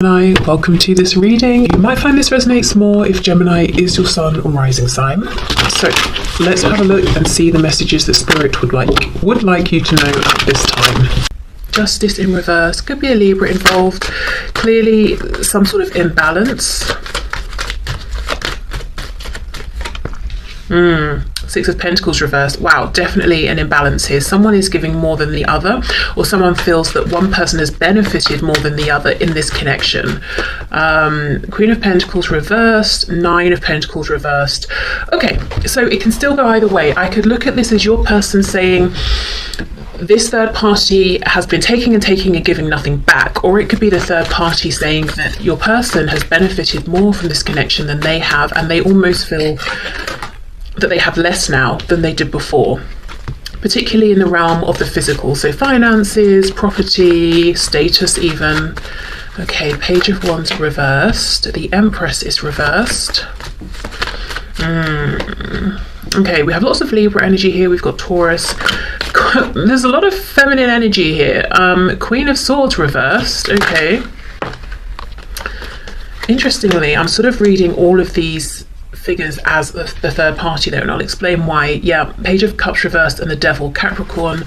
Gemini, welcome to this reading. You might find this resonates more if Gemini is your sun or rising sign. So let's have a look and see the messages that Spirit would like you to know at this time. Justice in reverse, could be a Libra involved, clearly some sort of imbalance. Six of Pentacles reversed. Wow, definitely an imbalance here. Someone is giving more than the other, or someone feels that one person has benefited more than the other in this connection. Queen of Pentacles reversed, Nine of Pentacles reversed. Okay, so it can still go either way. I could look at this as your person saying, this third party has been taking and giving nothing back, or it could be the third party saying that your person has benefited more from this connection than they have, and they almost feel that they have less now than they did before, particularly in the realm of the physical, so finances, property, status even. Okay, Page of Wands reversed, the Empress is reversed. Okay, we have lots of Libra energy here. We've got Taurus. There's a lot of feminine energy here. Queen of Swords reversed. Okay, interestingly, I'm sort of reading all of these figures as the third party there, and I'll explain why. Yeah, Page of Cups reversed and the Devil, Capricorn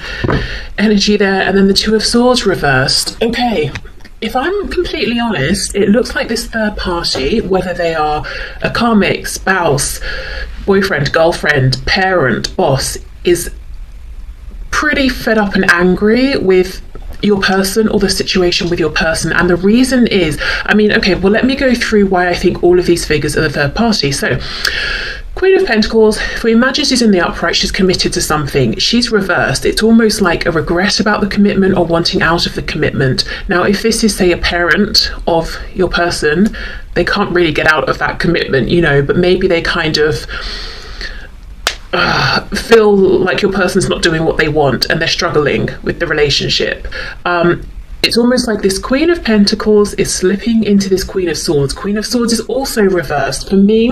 energy there, and then the Two of Swords reversed. Okay, if I'm completely honest, it looks like this third party, whether they are a karmic, spouse, boyfriend, girlfriend, parent, boss, is pretty fed up and angry with your person or the situation with your person. And the reason is, I mean, okay, well, let me go through why I think all of these figures are the third party. So Queen of Pentacles, if we imagine she's in the upright, she's committed to something, she's reversed. It's almost like a regret about the commitment or wanting out of the commitment. Now, if this is, say, a parent of your person, they can't really get out of that commitment, you know, but maybe they kind of feel like your person's not doing what they want and they're struggling with the relationship. It's almost like this Queen of Pentacles is slipping into this Queen of Swords. Queen of Swords is also reversed. For me,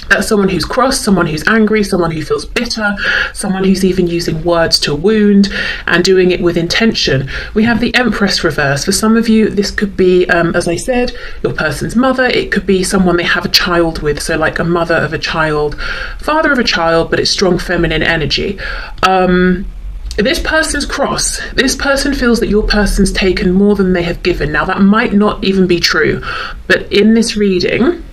that's someone who's cross, someone who's angry, someone who feels bitter, someone who's even using words to wound and doing it with intention. We have the Empress reverse. For some of you, this could be, as I said, your person's mother. It could be someone they have a child with, so like a mother of a child, father of a child, but it's strong feminine energy. This person's cross. This person feels that your person's taken more than they have given. Now, that might not even be true, but in this reading,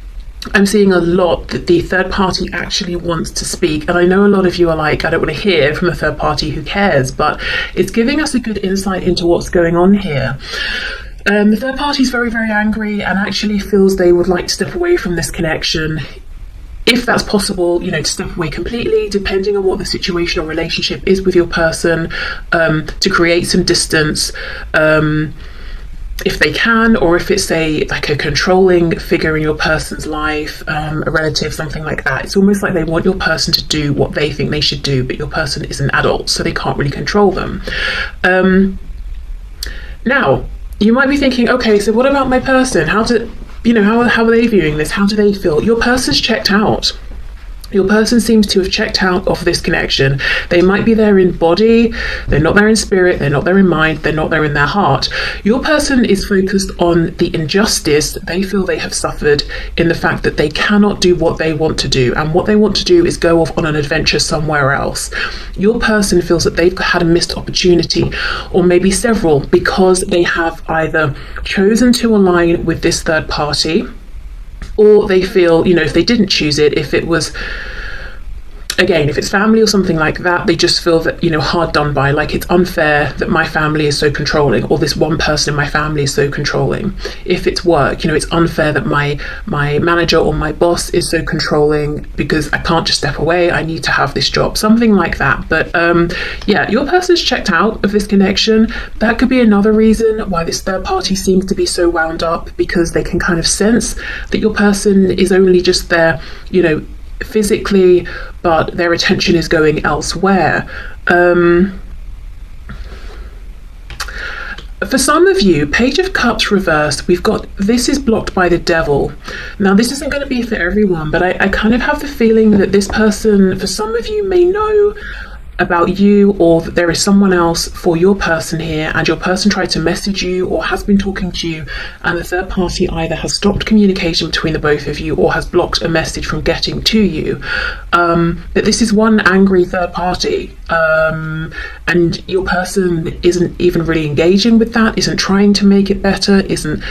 I'm seeing a lot that the third party actually wants to speak. And I know a lot of you are like, I don't want to hear from a third party, who cares? But it's giving us a good insight into what's going on here. The third party is very, very angry and actually feels they would like to step away from this connection. If that's possible, you know, to step away completely, depending on what the situation or relationship is with your person, to create some distance, if they can, or if it's like a controlling figure in your person's life, a relative, something like that. It's almost like they want your person to do what they think they should do, but your person is an adult, so they can't really control them. Now, you might be thinking, okay, so what about my person? How are they viewing this? How do they feel? Your person's checked out. Your person seems to have checked out of this connection. They might be there in body, they're not there in spirit, they're not there in mind, they're not there in their heart. Your person is focused on the injustice that they feel they have suffered in the fact that they cannot do what they want to do. And what they want to do is go off on an adventure somewhere else. Your person feels that they've had a missed opportunity, or maybe several, because they have either chosen to align with this third party, or they feel, you know, if they didn't choose it, if it was, again, if it's family or something like that, they just feel that, you know, hard done by, like it's unfair that my family is so controlling, or this one person in my family is so controlling. If it's work, you know, it's unfair that my manager or my boss is so controlling because I can't just step away, I need to have this job, something like that. But yeah, your person's checked out of this connection. That could be another reason why this third party seems to be so wound up, because they can kind of sense that your person is only just there, you know, physically, but their attention is going elsewhere. For some of you, Page of Cups reversed, we've got, this is blocked by the Devil. Now, this isn't going to be for everyone, but I kind of have the feeling that this person, for some of you, may know about you, or that there is someone else for your person here, and your person tried to message you or has been talking to you, and the third party either has stopped communication between the both of you or has blocked a message from getting to you. But this is one angry third party, and your person isn't even really engaging with that, isn't trying to make it better, isn't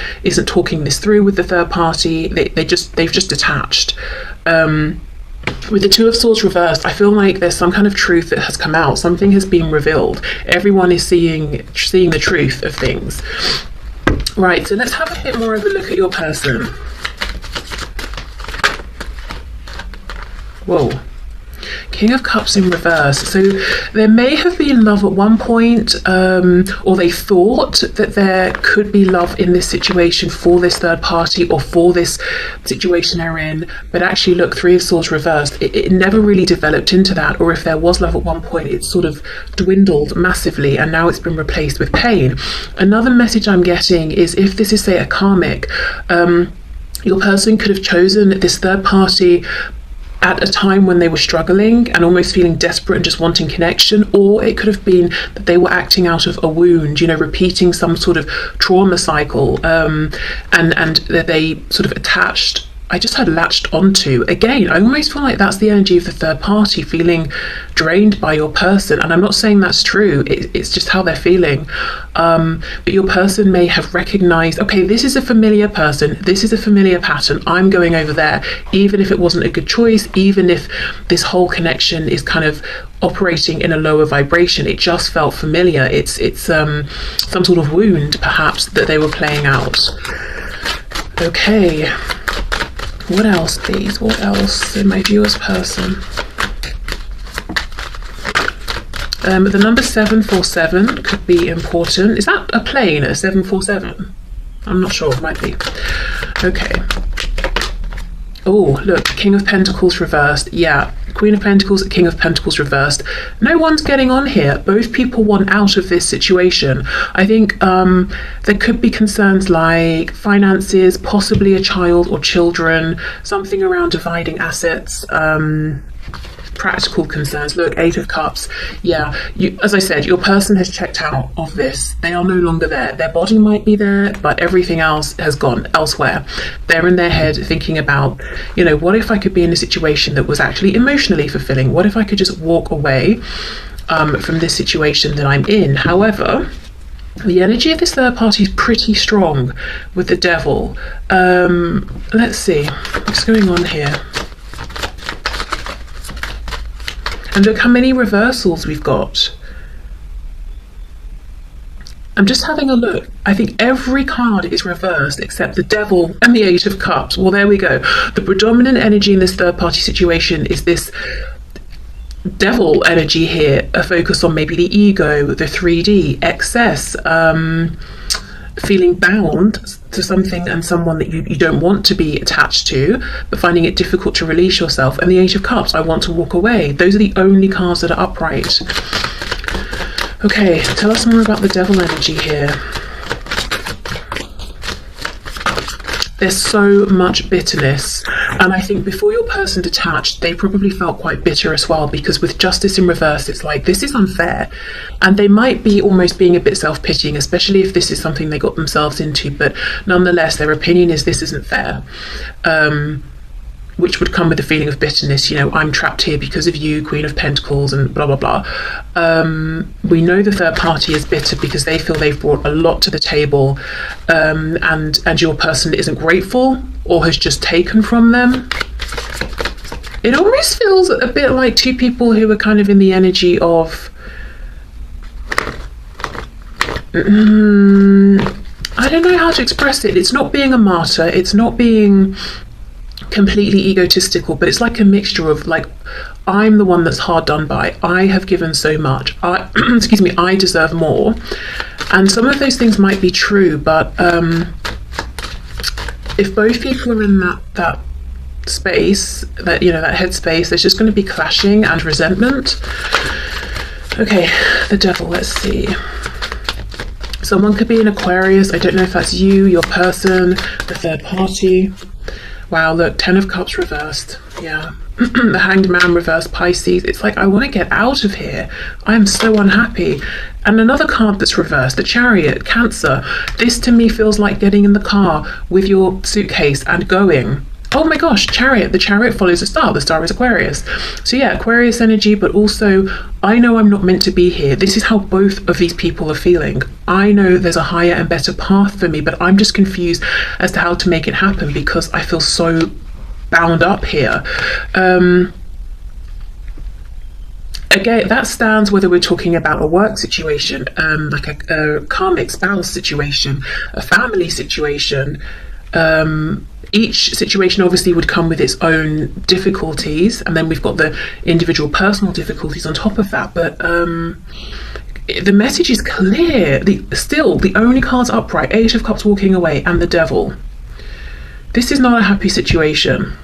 talking this through with the third party. They've just detached. With the Two of Swords reversed, I feel like there's some kind of truth that has come out. Something has been revealed. Everyone is seeing the truth of things. Right, so let's have a bit more of a look at your person. Whoa. King of Cups in reverse. So there may have been love at one point, or they thought that there could be love in this situation for this third party or for this situation they're in, but actually look, Three of Swords reversed, it never really developed into that. Or if there was love at one point, it sort of dwindled massively, and now it's been replaced with pain. Another message I'm getting is, if this is, say, a karmic, your person could have chosen this third party at a time when they were struggling and almost feeling desperate and just wanting connection, or it could have been that they were acting out of a wound, repeating some sort of trauma cycle, and that they sort of attached, I just had latched onto. Again, I almost feel like that's the energy of the third party, feeling drained by your person. And I'm not saying that's true, it's just how they're feeling. But your person may have recognized, okay, this is a familiar person, this is a familiar pattern, I'm going over there, even if it wasn't a good choice, even if this whole connection is kind of operating in a lower vibration, it just felt familiar. It's some sort of wound, perhaps, that they were playing out. Okay. What else, please? What else in my viewer's person? The number 747 could be important. Is that a plane, a 747? I'm not sure, it might be. Okay. Oh, look, King of Pentacles reversed. Yeah, Queen of Pentacles, King of Pentacles reversed. No one's getting on here. Both people want out of this situation. I think there could be concerns like finances, possibly a child or children, something around dividing assets, practical concerns. Look, Eight of Cups. Yeah, as I said, your person has checked out of this. They are no longer there. Their body might be there, but everything else has gone elsewhere. They're in their head thinking about, what if I could be in a situation that was actually emotionally fulfilling? What if I could just walk away from this situation that I'm in? However, the energy of this third party is pretty strong with the Devil. Let's see what's going on here. And look how many reversals we've got. I'm just having a look. I think every card is reversed except the Devil and the Eight of Cups. Well, there we go. The predominant energy in this third party situation is this Devil energy here, a focus on maybe the ego, the 3D, excess, feeling bound to something and someone that you don't want to be attached to, but finding it difficult to release yourself. And the Eight of Cups, I want to walk away. Those are the only cards that are upright. Okay, tell us more about the Devil energy here. There's so much bitterness, and I think before your person detached, they probably felt quite bitter as well, because with Justice in reverse, it's like, this is unfair, and they might be almost being a bit self-pitying, especially if this is something they got themselves into, but nonetheless, their opinion is this isn't fair, which would come with a feeling of bitterness. I'm trapped here because of you, Queen of Pentacles, and blah, blah, blah. We know the third party is bitter because they feel they've brought a lot to the table, and your person isn't grateful or has just taken from them. It almost feels a bit like two people who are kind of in the energy of... I don't know how to express it. It's not being a martyr. It's not being completely egotistical, but it's like a mixture of like, I'm the one that's hard done by, I have given so much, excuse me, I deserve more. And some of those things might be true, but if both people are in that space, that that headspace, there's just going to be clashing and resentment. Okay, the Devil, let's see. Someone could be an Aquarius. I don't know if that's you, your person, the third party. Wow, look, 10 of Cups reversed. Yeah. The Hanged Man reversed, Pisces. It's like, I want to get out of here. I am so unhappy. And another card that's reversed, the Chariot, Cancer. This to me feels like getting in the car with your suitcase and going. Oh my gosh, Chariot. The Chariot follows the star. The star is Aquarius. So yeah, Aquarius energy, but also I know I'm not meant to be here. This is how both of these people are feeling. I know there's a higher and better path for me, but I'm just confused as to how to make it happen because I feel so bound up here. Again, that stands whether we're talking about a work situation, like a karmic spouse situation, a family situation. Each situation obviously would come with its own difficulties, and then we've got the individual personal difficulties on top of that. But the message is clear. Still, the only cards upright, 8 of Cups walking away, and the Devil. This is not a happy situation.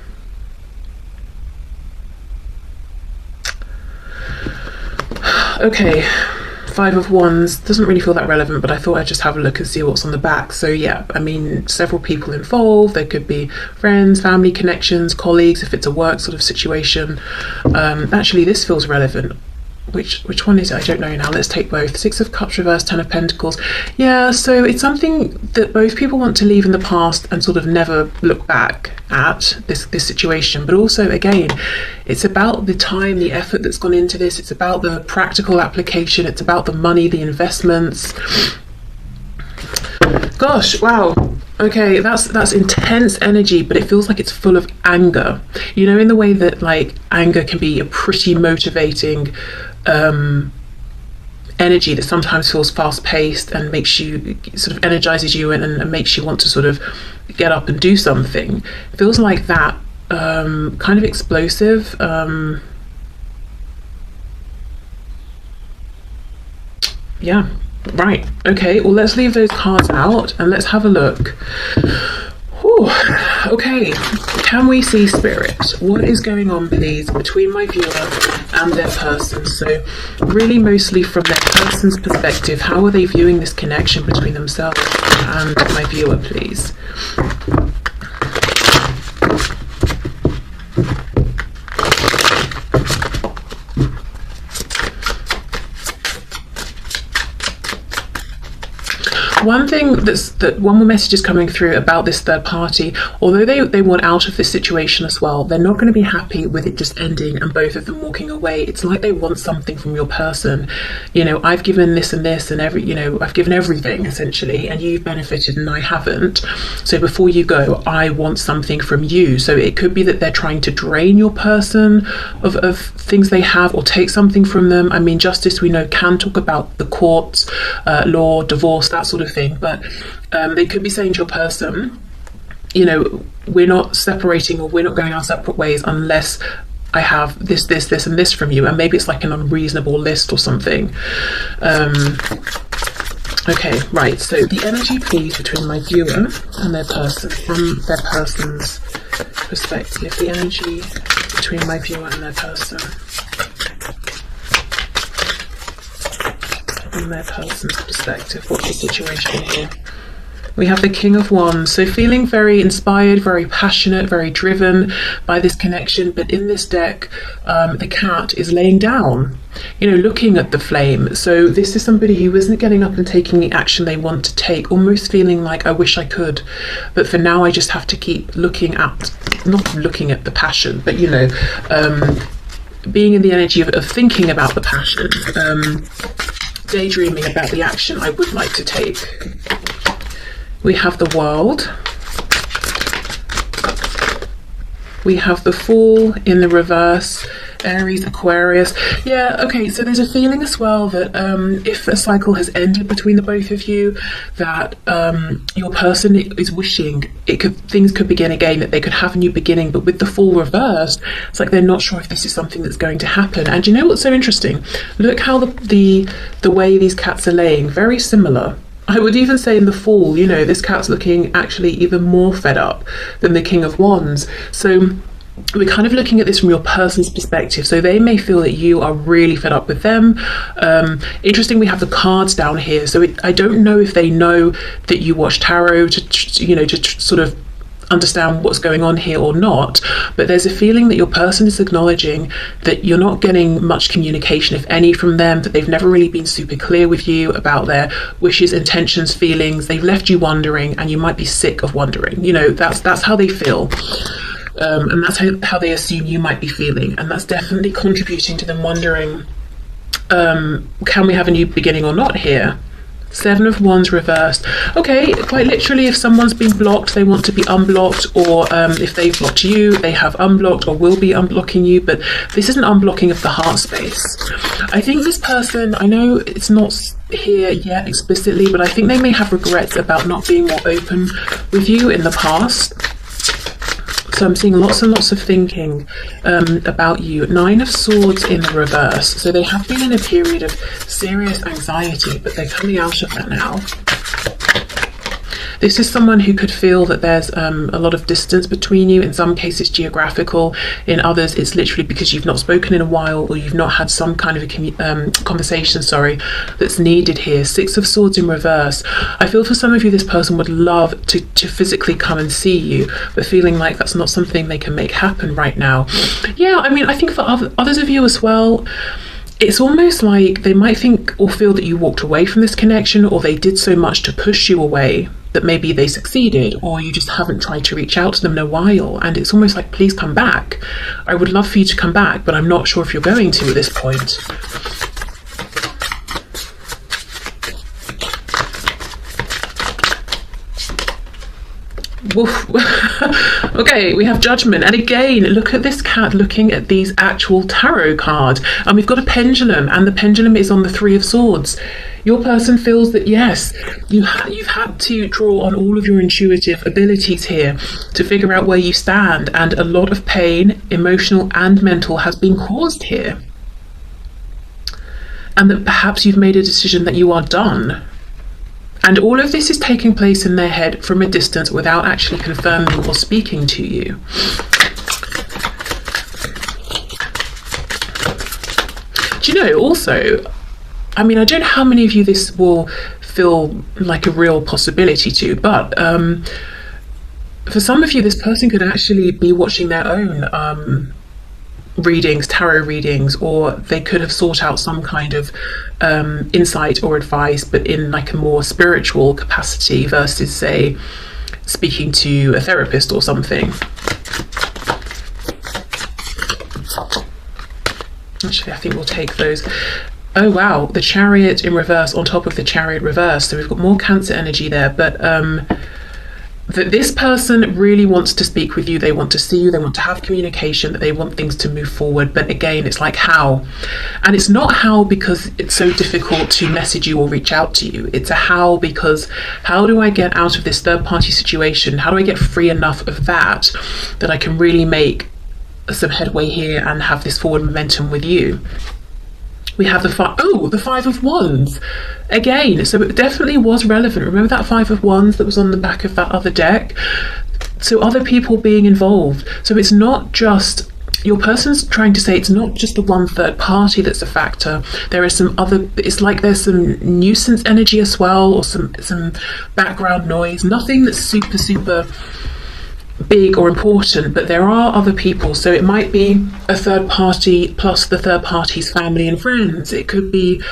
Okay, 5 of Wands doesn't really feel that relevant, but I thought I'd just have a look and see what's on the back. So yeah, I mean, several people involved. There could be friends, family connections, colleagues, if it's a work sort of situation. Actually, this feels relevant. Which one is it? I don't know now. Let's take both. 6 of Cups reversed, 10 of Pentacles. Yeah, so it's something that both people want to leave in the past and sort of never look back at this situation. But also, again, it's about the time, the effort that's gone into this. It's about the practical application. It's about the money, the investments. Gosh, wow. Okay, that's intense energy, but it feels like it's full of anger. You know, in the way that like anger can be a pretty motivating energy that sometimes feels fast-paced and makes you sort of energizes you and makes you want to sort of get up and do something. It feels like that, kind of explosive. Yeah. Right, okay, well, let's leave those cards out and let's have a look. Whew. Okay, can we see Spirit? What is going on, please, between my viewer and their person? So really mostly from their person's perspective, how are they viewing this connection between themselves and my viewer, please? One thing one more message is coming through about this third party. Although they want out of this situation as well, they're not going to be happy with it just ending and both of them walking away. It's like they want something from your person. You know, I've given this and this and I've given everything essentially, and you've benefited and I haven't. So before you go, I want something from you. So it could be that they're trying to drain your person of things they have or take something from them. I mean, justice, we know, can talk about the courts, law, divorce, that sort of thing, but they could be saying to your person, you know, we're not separating or we're not going our separate ways unless I have this, this, this and this from you. And maybe it's like an unreasonable list or something. Okay, right, so the energy, please, between my viewer and their person, from their person's perspective. The energy between my viewer and their person. From their person's perspective, what's the situation here? We have the King of Wands, so feeling very inspired, very passionate, very driven by this connection, but in this deck, the cat is laying down, you know, looking at the flame. So this is somebody who isn't getting up and taking the action they want to take, almost feeling like, I wish I could, but for now I just have to keep looking at, not looking at the passion, but, you know, being in the energy of thinking about the passion, daydreaming about the action I would like to take. We have the World. We have the Fool in the reverse. Aries, Aquarius. Yeah, okay, so there's a feeling as well that if a cycle has ended between the both of you, that your person is wishing things could begin again, that they could have a new beginning. But with the Fool reversed, it's like they're not sure if this is something that's going to happen. And you know what's so interesting? Look how the way these cats are laying, very similar. I would even say in the Fool, you know, this cat's looking actually even more fed up than the King of Wands. So we're kind of looking at this from your person's perspective. So they may feel that you are really fed up with them. Interesting, we have the cards down here. So I don't know if they know that you watch tarot to, you know, to sort of understand what's going on here or not, but there's a feeling that your person is acknowledging that you're not getting much communication, if any, from them, that they've never really been super clear with you about their wishes, intentions, feelings. They've left you wondering, and you might be sick of wondering. You know, that's how they feel. And that's how they assume you might be feeling, and that's definitely contributing to them wondering, can we have a new beginning or not here? 7 of Wands reversed. Okay, quite literally, if someone's been blocked, they want to be unblocked, or if they've blocked you, they have unblocked or will be unblocking you, but this is an unblocking of the heart space. I think this person, I know it's not here yet explicitly, but I think they may have regrets about not being more open with you in the past. So I'm seeing lots and lots of thinking about you. 9 of Swords in the reverse. So they have been in a period of serious anxiety, but they're coming out of that now. This is someone who could feel that there's a lot of distance between you. In some cases geographical, in others it's literally because you've not spoken in a while, or you've not had some kind of a conversation, that's needed here. 6 of Swords in reverse. I feel for some of you this person would love to physically come and see you, but feeling like that's not something they can make happen right now. Yeah, I mean, I think for others of you as well, it's almost like they might think or feel that you walked away from this connection, or they did so much to push you away that maybe they succeeded, or you just haven't tried to reach out to them in a while, and it's almost like, please come back. I would love for you to come back, but I'm not sure if you're going to at this point. Woof. Okay, we have Judgment, and again, look at this cat looking at these actual tarot cards, and we've got a pendulum, and the pendulum is on the 3 of Swords. Your person feels that yes, you've had to draw on all of your intuitive abilities here to figure out where you stand, and a lot of pain, emotional and mental, has been caused here, and that perhaps you've made a decision that you are done. And all of this is taking place in their head from a distance without actually confirming or speaking to you. Do you know, also, I mean, I don't know how many of you this will feel like a real possibility to, but for some of you, this person could actually be watching their own readings, tarot readings, or they could have sought out some kind of insight or advice, but in like a more spiritual capacity versus, say, speaking to a therapist or something. Actually, I think we'll take those. Oh wow, the Chariot in reverse on top of the Chariot reverse. So we've got more Cancer energy there, but that this person really wants to speak with you, they want to see you, they want to have communication, that they want things to move forward, but again, it's like how. And it's not how because it's so difficult to message you or reach out to you, it's a how because how do I get out of this third party situation, how do I get free enough of that I can really make some headway here and have this forward momentum with you. We have the 5 of Wands again, so it definitely was relevant. Remember that 5 of Wands that was on the back of that other deck? So other people being involved. So it's not just, your person's trying to say it's not just the one third party that's a factor. There is some other, it's like there's some nuisance energy as well, or some background noise. Nothing that's super big or important, but there are other people. So it might be a third party plus the third party's family and friends. It could be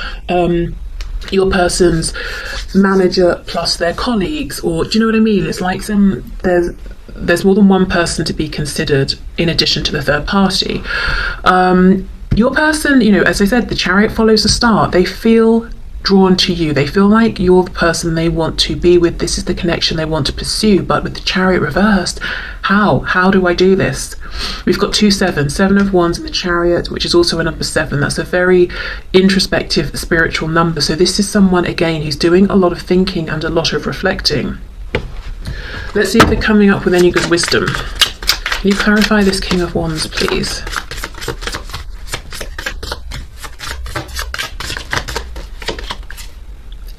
your person's manager plus their colleagues, or do you know what I mean? It's like there's more than one person to be considered in addition to the third party. Your person, you know, as I said, the Chariot follows the star. They feel drawn to you, they feel like you're the person they want to be with, this is the connection they want to pursue. But with the Chariot reversed, how do I do this? We've got 2 7 of Wands in the Chariot, which is also a number 7. That's a very introspective spiritual number. So this is someone again who's doing a lot of thinking and a lot of reflecting. Let's see if they're coming up with any good wisdom. Can you clarify this King of Wands, please?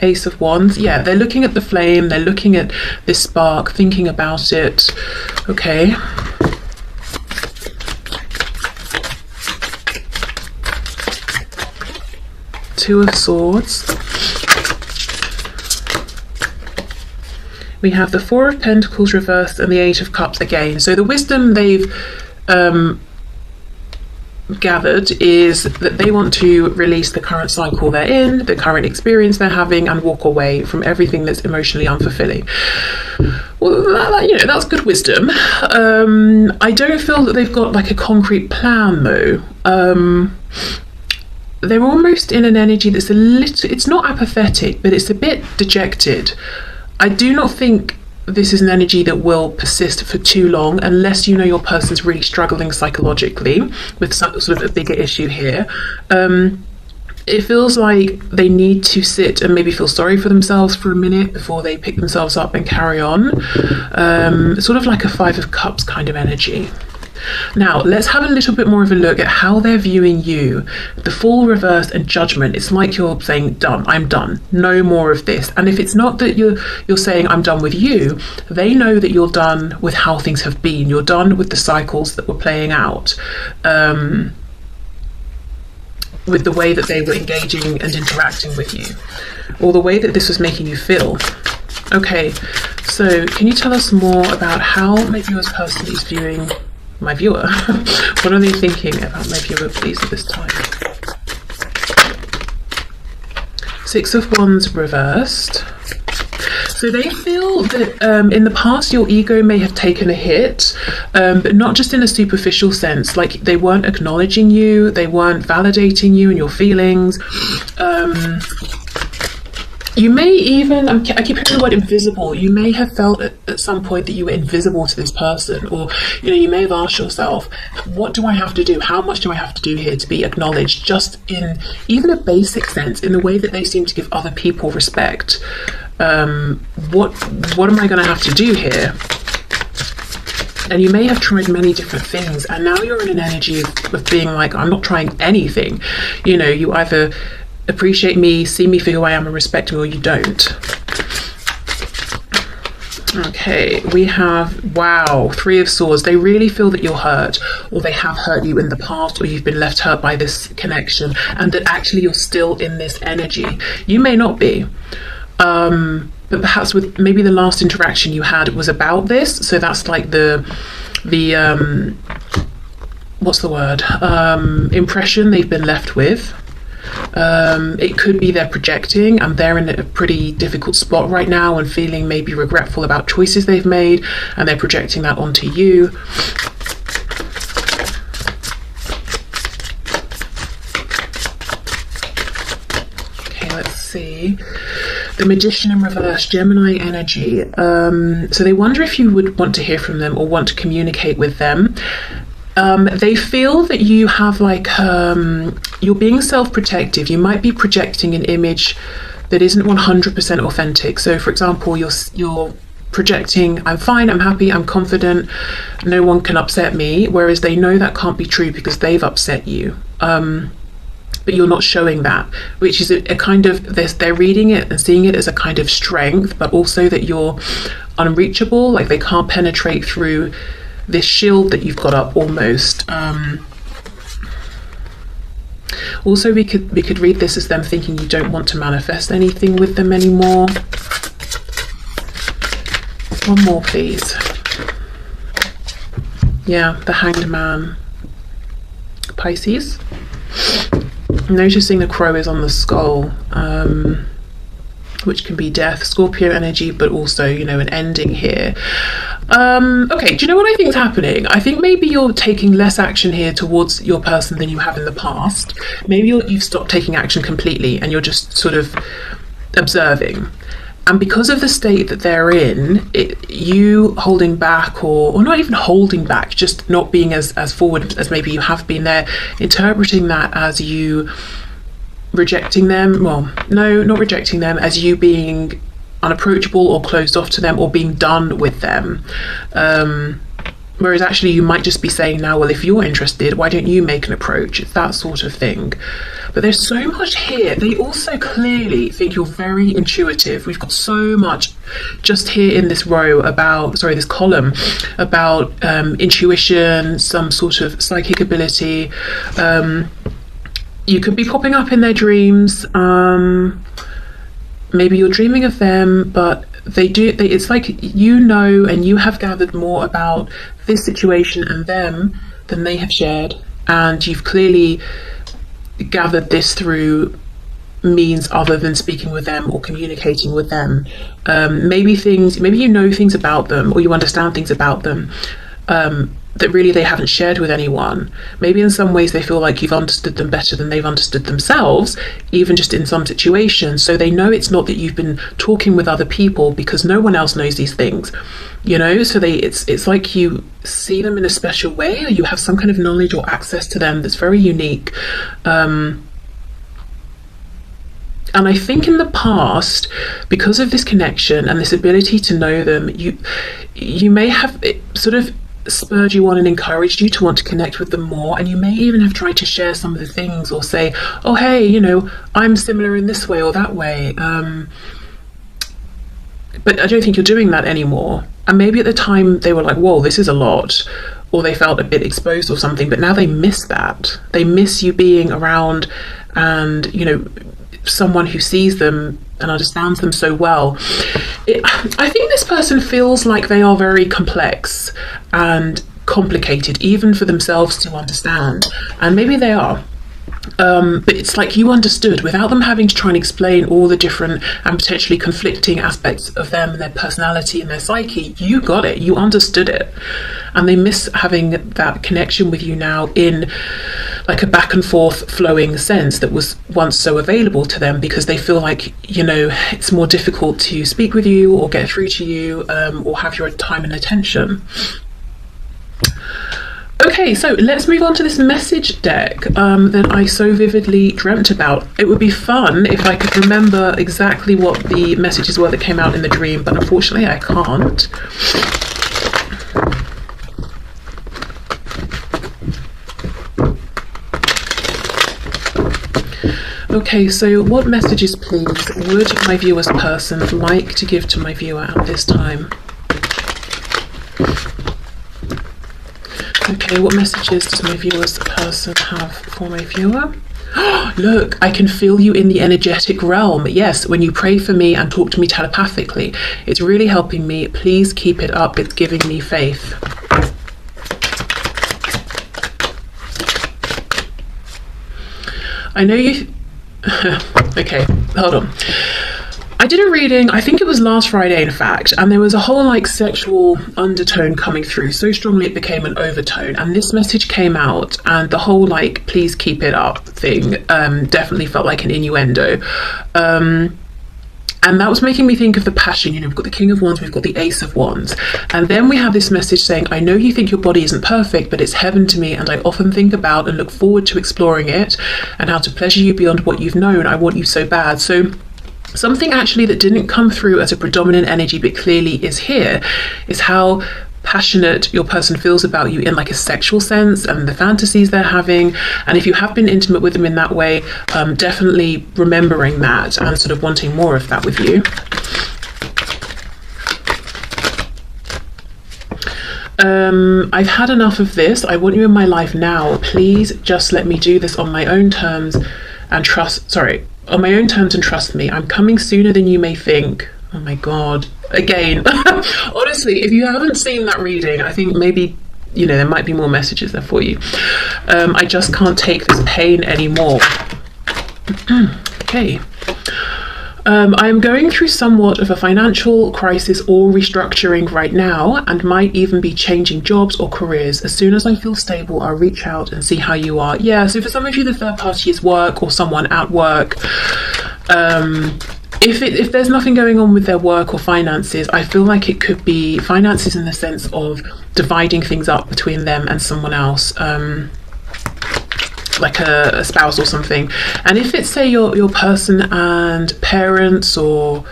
Ace of Wands. Yeah, they're looking at the flame, they're looking at this spark, thinking about it. Okay. Two of Swords. We have the Four of Pentacles reversed and the Eight of Cups again. So the wisdom they've gathered is that they want to release the current cycle they're in, the current experience they're having, and walk away from everything that's emotionally unfulfilling. Well, that's good wisdom. I don't feel that they've got like a concrete plan though. They're almost in an energy that's a little, it's not apathetic, but it's a bit dejected. I do not think this is an energy that will persist for too long unless you know your person's really struggling psychologically with some sort of a bigger issue here. It feels like they need to sit and maybe feel sorry for themselves for a minute before they pick themselves up and carry on. Sort of like a Five of Cups kind of energy. Now, let's have a little bit more of a look at how they're viewing you. The Fool, reverse, and Judgment. It's like you're saying, done, I'm done, no more of this. And if it's not that you're saying, I'm done with you, they know that you're done with how things have been. You're done with the cycles that were playing out, with the way that they were engaging and interacting with you, or the way that this was making you feel. Okay, so can you tell us more about how my viewer's person is viewing my viewer? What are they thinking about my viewer, please, at this time? Six of Wands reversed. So they feel that in the past your ego may have taken a hit, but not just in a superficial sense. Like they weren't acknowledging you, they weren't validating you and your feelings. You may even, I keep hearing the word invisible, you may have felt at some point that you were invisible to this person, or you may have asked yourself, what do I have to do? How much do I have to do here to be acknowledged, just in even a basic sense, in the way that they seem to give other people respect? What am I going to have to do here? And you may have tried many different things, and now you're in an energy of being like, I'm not trying anything. You either appreciate me, see me for who I am and respect me, or you don't. Okay, we have, wow, Three of Swords. They really feel that you're hurt, or they have hurt you in the past, or you've been left hurt by this connection, and that actually you're still in this energy. You may not be, but perhaps with maybe the last interaction you had was about this. So that's like the what's the word? Impression they've been left with. It could be they're projecting and they're in a pretty difficult spot right now and feeling maybe regretful about choices they've made, and they're projecting that onto you. Okay, let's see. The Magician in reverse, Gemini energy. So they wonder if you would want to hear from them or want to communicate with them. They feel that you have like, you're being self-protective. You might be projecting an image that isn't 100% authentic. So for example, you're projecting, I'm fine, I'm happy, I'm confident, no one can upset me, whereas they know that can't be true because they've upset you. But you're not showing that, which is a kind of, they're reading it and seeing it as a kind of strength, but also that you're unreachable, like they can't penetrate through this shield that you've got up almost. Also, we could read this as them thinking you don't want to manifest anything with them anymore. One more, please. Yeah, the Hanged Man. Pisces. Noticing the crow is on the skull, which can be death, Scorpio energy, but also, an ending here. Okay, do you know what I think is happening? I think maybe you're taking less action here towards your person than you have in the past. Maybe you've stopped taking action completely and you're just sort of observing. And because of the state that they're in, you holding back, or not even holding back, just not being as forward as maybe you have been, there, interpreting that as you rejecting them. Well, no, not rejecting them, as you being unapproachable or closed off to them or being done with them. Whereas actually you might just be saying now, well, if you're interested, why don't you make an approach? It's that sort of thing. But there's so much here. They also clearly think you're very intuitive. We've got so much just here in this row about, this column about intuition, some sort of psychic ability. You could be popping up in their dreams. Maybe you're dreaming of them, but it's like, you know, and you have gathered more about this situation and them than they have shared, and you've clearly gathered this through means other than speaking with them or communicating with them. Maybe you know things about them, or you understand things about them that really they haven't shared with anyone. Maybe in some ways they feel like you've understood them better than they've understood themselves, even just in some situations. So they know it's not that you've been talking with other people, because no one else knows these things, you know. So it's like you see them in a special way, or you have some kind of knowledge or access to them that's very unique. And I think in the past, because of this connection and this ability to know them, you may have it sort of spurred you on and encouraged you to want to connect with them more, and you may even have tried to share some of the things, or say, oh hey, you know, I'm similar in this way or that way, but I don't think you're doing that anymore. And maybe at the time they were like, whoa, this is a lot, or they felt a bit exposed or something, but now they miss that. They miss you being around, and, you know, someone who sees them and understands them so well. I think this person feels like they are very complex and complicated, even for themselves to understand, and maybe they are. But it's like you understood without them having to try and explain all the different and potentially conflicting aspects of them and their personality and their psyche. You got it, you understood it, and they miss having that connection with you now in like a back and forth flowing sense that was once so available to them, because they feel like, you know, it's more difficult to speak with you or get through to you, or have your time and attention. Okay, so let's move on to this message deck that I so vividly dreamt about. It would be fun if I could remember exactly what the messages were that came out in the dream, but unfortunately I can't. Okay, so what messages, please, would my viewer's person like to give to my viewer at this time? Okay, what messages does my viewer's person have for my viewer? Look, I can feel you in the energetic realm. Yes, when you pray for me and talk to me telepathically, it's really helping me. Please keep it up. It's giving me faith. I know you... Okay, hold on. I did a reading, I think it was last Friday in fact, and there was a whole like sexual undertone coming through so strongly it became an overtone, and this message came out, and the whole like please keep it up thing definitely felt like an innuendo, and that was making me think of the passion. You know, we've got the King of Wands, we've got the Ace of Wands, and then we have this message saying, I know you think your body isn't perfect, but it's heaven to me, and I often think about and look forward to exploring it and how to pleasure you beyond what you've known. I want you so bad. So something actually that didn't come through as a predominant energy but clearly is here is how passionate your person feels about you in like a sexual sense, and the fantasies they're having. And if you have been intimate with them in that way, definitely remembering that and sort of wanting more of that with you. I've had enough of this. I want you in my life now. Please just let me do this on my own terms and trust me. I'm coming sooner than you may think. Oh my god. Again, honestly, if you haven't seen that reading, I think maybe, you know, there might be more messages there for you. I just can't take this pain anymore. Okay. I am going through somewhat of a financial crisis or restructuring right now, and might even be changing jobs or careers. As soon as I feel stable, I'll reach out and see how you are. Yeah, so for some of you, the third party is work or someone at work. If there's nothing going on with their work or finances, I feel like it could be finances in the sense of dividing things up between them and someone else. Like a spouse or something. And if it's, say, your person and parents or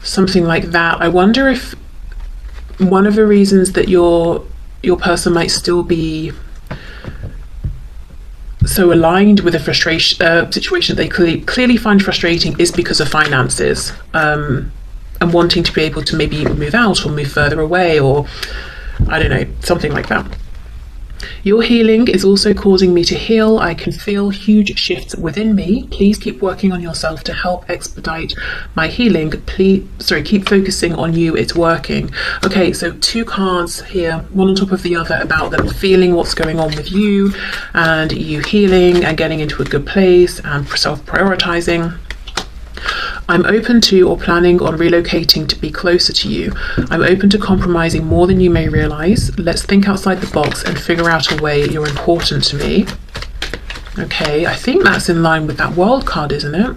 something like that, I wonder if one of the reasons that your person might still be so aligned with a situation they clearly find frustrating is because of finances, and wanting to be able to maybe move out or move further away, or I don't know, something like that. Your healing is also causing me to heal. I can feel huge shifts within me. Please keep working on yourself to help expedite my healing. Keep focusing on you. It's working. Okay, so 2 cards here, one on top of the other, about them feeling what's going on with you and you healing and getting into a good place and self-prioritizing. I'm open to or planning on relocating to be closer to you. I'm open to compromising more than you may realize. Let's think outside the box and figure out a way you're important to me. Okay, I think that's in line with that world card, isn't it?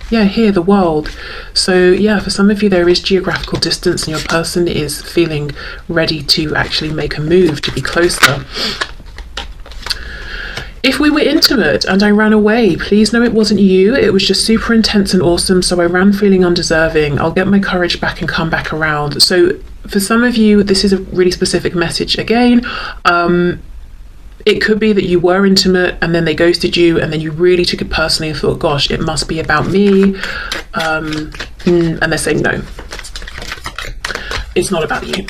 Yeah, here, the world. So yeah, for some of you there is geographical distance and your person is feeling ready to actually make a move to be closer. If we were intimate and I ran away, please know it wasn't you. It was just super intense and awesome, so I ran feeling undeserving. I'll get my courage back and come back around. So for some of you, this is a really specific message again. It could be that you were intimate and then they ghosted you and then you really took it personally and thought, gosh, it must be about me. And they're saying, no, it's not about you.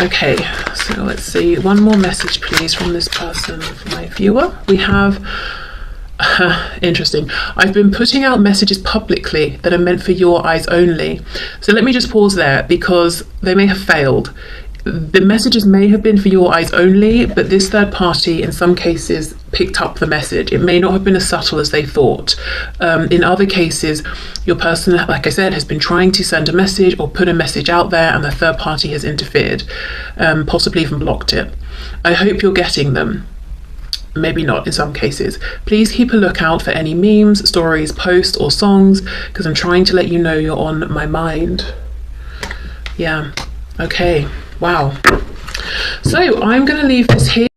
Okay, so let's see. One more message, please, from this person, my viewer. We have, interesting. I've been putting out messages publicly that are meant for your eyes only. So let me just pause there because they may have failed. The messages may have been for your eyes only, but this third party in some cases picked up the message. It may not have been as subtle as they thought. In other cases, your person, like I said, has been trying to send a message or put a message out there and the third party has interfered, possibly even blocked it. I hope you're getting them. Maybe not in some cases. Please keep a lookout for any memes, stories, posts or songs because I'm trying to let you know you're on my mind. Yeah, okay. Wow. So I'm going to leave this here.